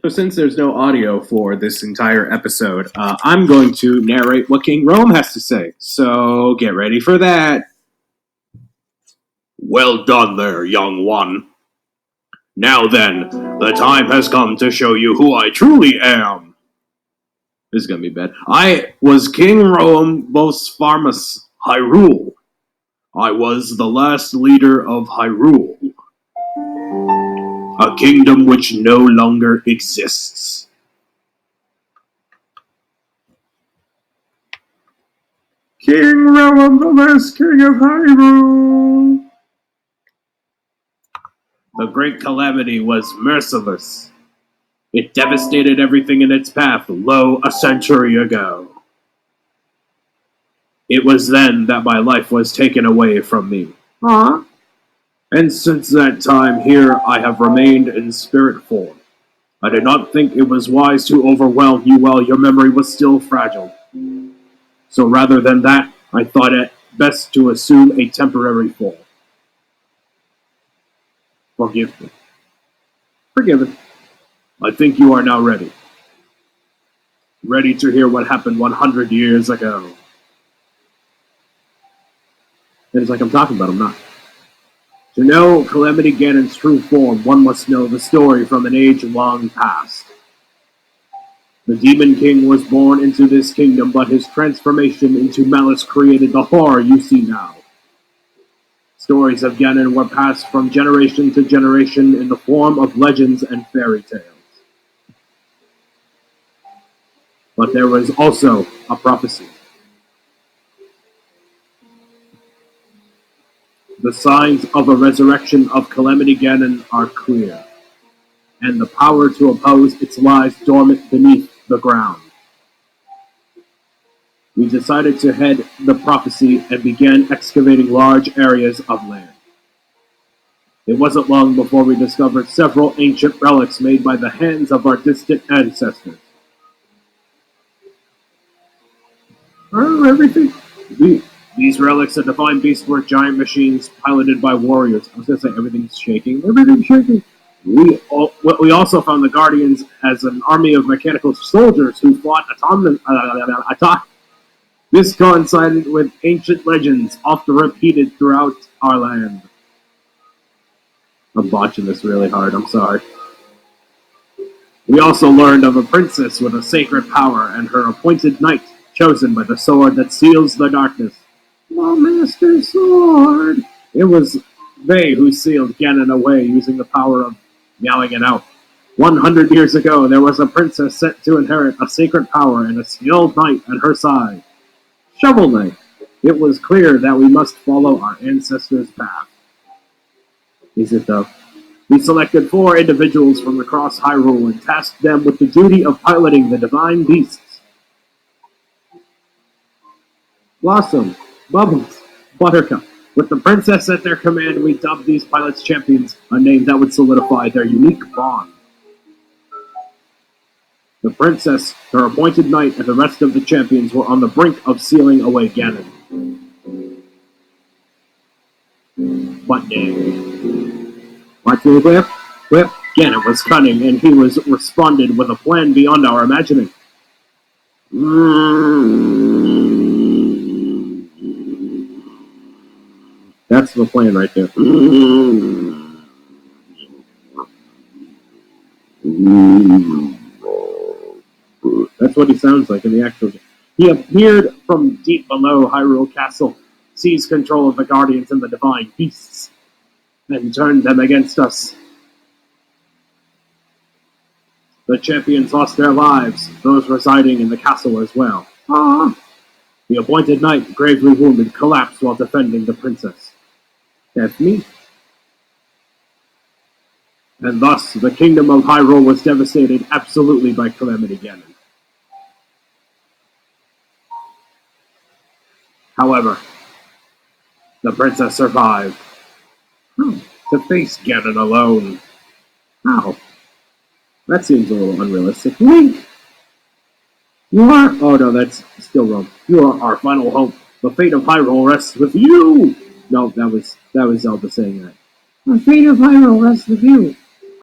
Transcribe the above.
So since there's no audio for this entire episode, I'm going to narrate what King Rome has to say. So get ready for that. Well done there, young one. Now then, the time has come to show you who I truly am. This is going to be bad. I was King Rome Bospharmus Hyrule. I was the last leader of Hyrule, a kingdom which no longer exists. King Rome, the last king of Hyrule. The great calamity was merciless. It devastated everything in its path a century ago. It was then that my life was taken away from me. And since that time here I have remained in spirit form. I did not think it was wise to overwhelm you while your memory was still fragile. So rather than that, I thought it best to assume a temporary form. Forgive me. Forgiven. I think you are now ready. Ready to hear what happened 100 years ago. It's like I'm talking, but I'm not. To know Calamity Ganon's true form, one must know the story from an age long past. The Demon King was born into this kingdom, but his transformation into malice created the horror you see now. Stories of Ganon were passed from generation to generation in the form of legends and fairy tales. But there was also a prophecy. The signs of a resurrection of Calamity Ganon are clear, and the power to oppose its lies dormant beneath the ground. We decided to head the prophecy and began excavating large areas of land. It wasn't long before we discovered several ancient relics made by the hands of our distant ancestors. Everything. These relics of divine beasts were giant machines piloted by warriors. I was going to say everything's shaking. Everything's shaking. We also found the Guardians as an army of mechanical soldiers who fought This coincided with ancient legends often repeated throughout our land. I'm botching this really hard, I'm sorry. We also learned of a princess with a sacred power and her appointed knight, chosen by the sword that seals the darkness. The Master Sword! It was they who sealed Ganon away using the power of meowing it out. 100 years ago, there was a princess set to inherit a sacred power and a skilled knight at her side. Shovel Knight. It was clear that we must follow our ancestors' path. Is it though? We selected 4 individuals from across Hyrule and tasked them with the duty of piloting the divine beasts. Blossom, Bubbles, Buttercup. With the princess at their command, we dubbed these pilots champions, a name that would solidify their unique bond. The princess, her appointed knight, and the rest of the champions were on the brink of sealing away Ganon. But Whip. Ganon was cunning, and he was responded with a plan beyond our imagining. That's the plan right there. That's what he sounds like in the actual game. He appeared from deep below Hyrule Castle, seized control of the Guardians and the Divine Beasts, and turned them against us. The champions lost their lives, those residing in the castle as well. The appointed knight, gravely wounded, collapsed while defending the princess. That's me. And thus, the kingdom of Hyrule was devastated absolutely by Calamity Ganon. However, the princess survived. To face Ganon alone. How? That seems a little unrealistic. Link! You are... Oh no, that's still wrong. You are our final hope. The fate of Hyrule rests with you! No, that was Zelda saying that. The fate of Hyrule rests with you.